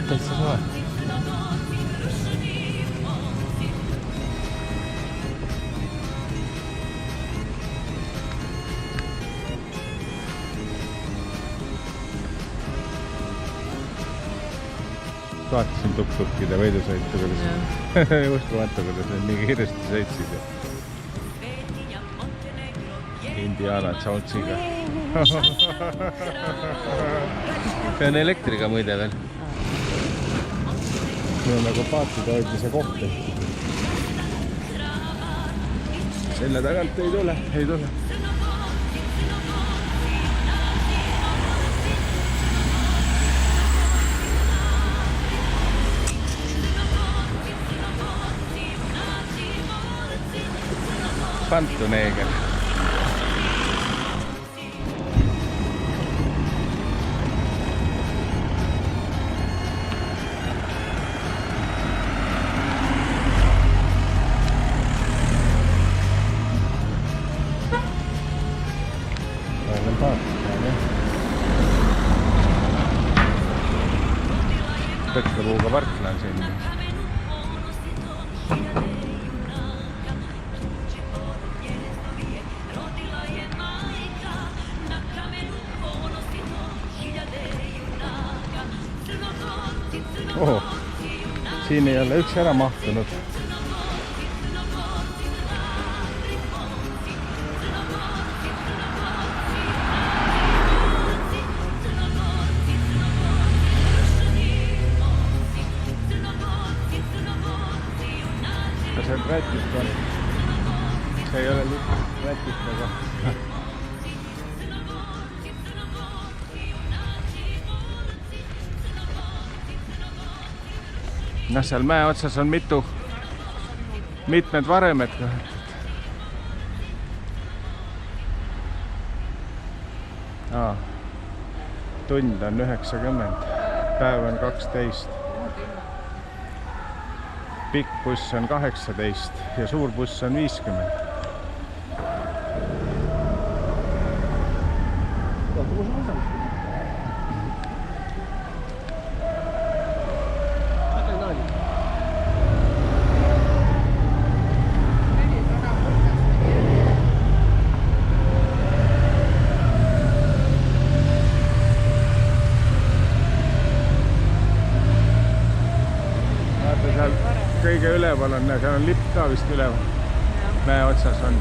täitsa soe. Vaatasin tuk-tukkide võidusõitu, kuidas uskumatu, kuidas need nii kiiresti sõitsid ja Indiana Jonesiga. See on elektriga muide veel. See on nagu paatide hoidmise koht. Selle tagant ei tule, ei tule. Pantu neeger. Olen paatkaan, jah. Pekkapuuga parklan siin. Oho, siin ei ole üks ära mahtunud. Kas see rätist on? See ei ole lihtsalt rätist, aga... Noh, seal mäe otsas on mitmed varemed. Tund on 90, päev on 12. Pikk buss on 18 ja suur buss on 50. Kõige üleval on, seal on lipp ka vist üleval. Mäe otsas on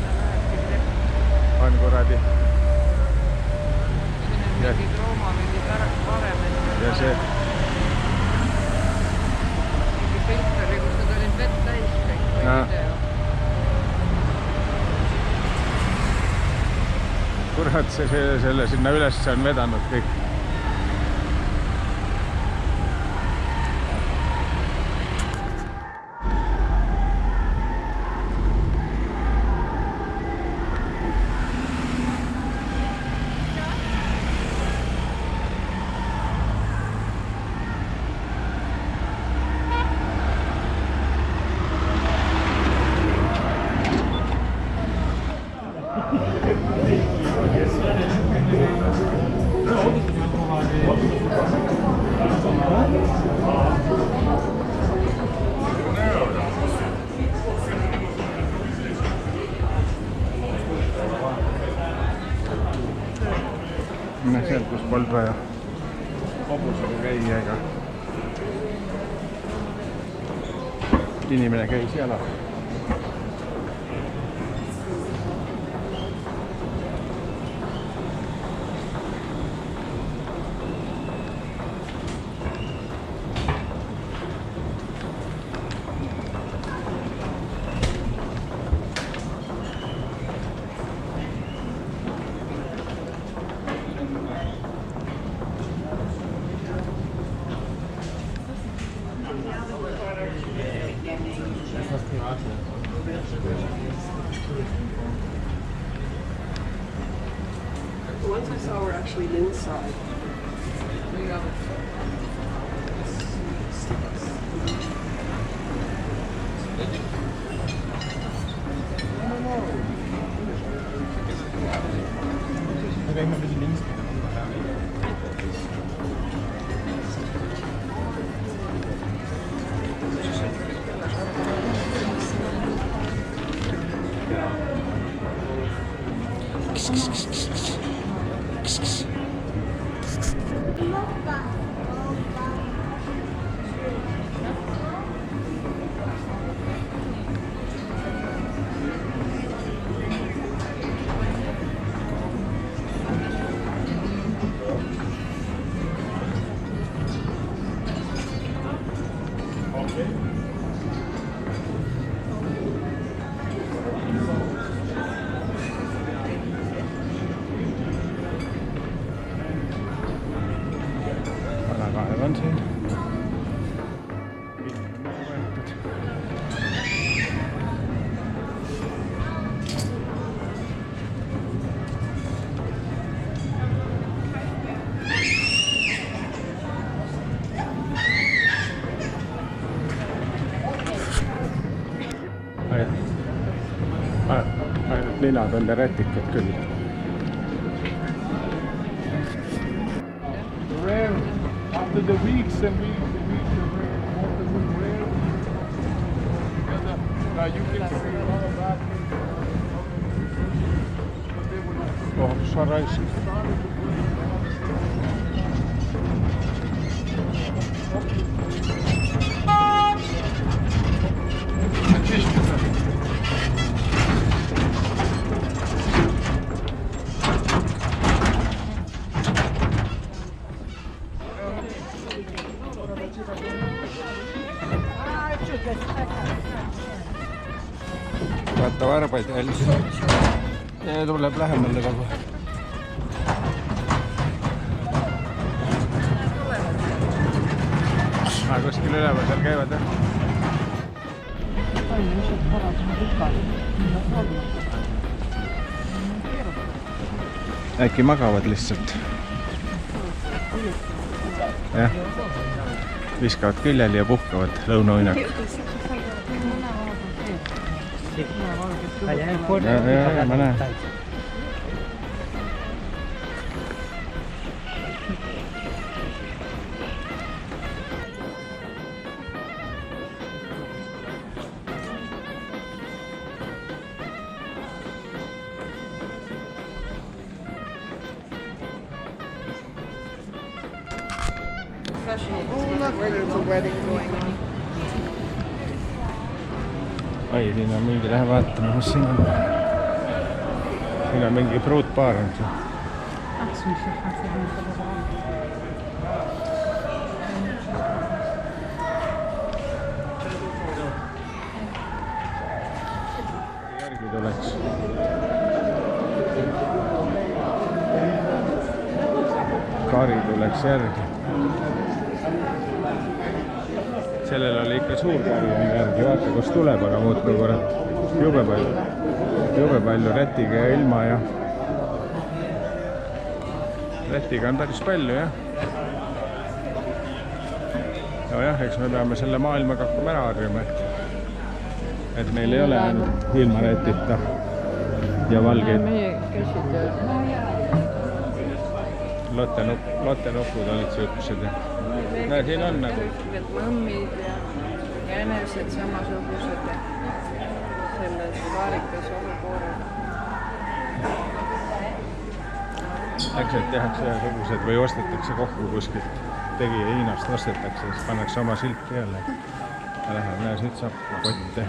kuradi. Mingid Rooma, mingid varemed. Ja see. Mingi filteri, kus nad olid vett täis kõik või video. Kurat, selle sinna üles on vedanud kõik. Sealt, kus polnud vaja hobusega käia ega inimene käis jala. ones I saw were actually inside. Kalakaev on siin. Ainult linad on ja rätikad küll. Rare after the weeks and weeks and weeks of water was rare. Because now you can see all of that. But they were not. Oh, sa raisk. Vaata varbaid jälle. Ja tuleb lähemale kogu. Kuskil üleval seal käivad jah? Äkki magavad lihtsalt. Jah. Viskavad küljeli ja puhkavad lõunauinakul. Ja, ma näen. There's a wedding going on. Oi, siin on mingi, lähe vaatama, mis siin on. Siin on mingi pruutpaar on siin. Järgi tuleks. Kari tuleks järgi. Sellel oli ikka suur kari on järgi, vaata kus tuleb, aga muutme kurat jube palju rätiga ja ilma ja rätiga on päris palju jah. No jah, eks me peame selle maailmaga hakkama ära harjuma, et meil ei ole ainult ilma rätita ja valgeid. Meie käsid Lottenupud olid siuksed ja näe, siin on nagu mõmmid ja jänesed samasugused selles vaarikas olukorras. Eks need tehakse ühesugused või ostetakse kokku kuskilt tegija Hiinast ostetakse, siis pannakse oma silt peale ja läheb, näe siit saab kotte.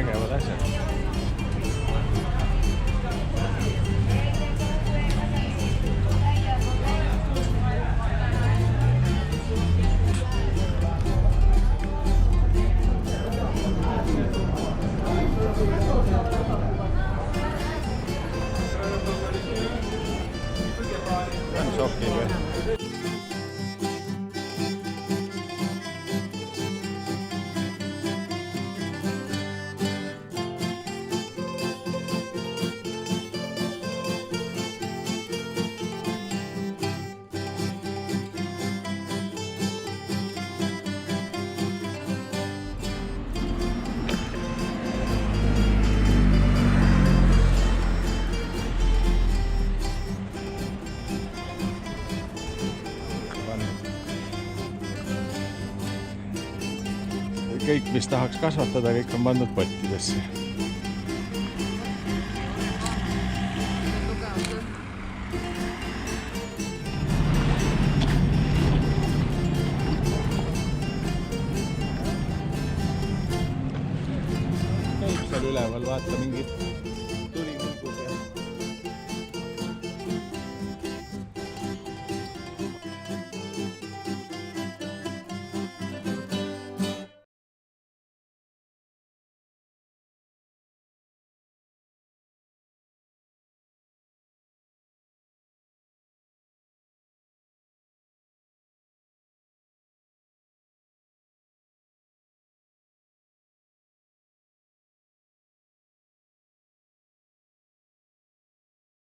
vägevad asjad. On šokil või? Kõik, mis tahaks kasvatada, kõik on pandud pottidesse. Käib seal üleval, vaata mingid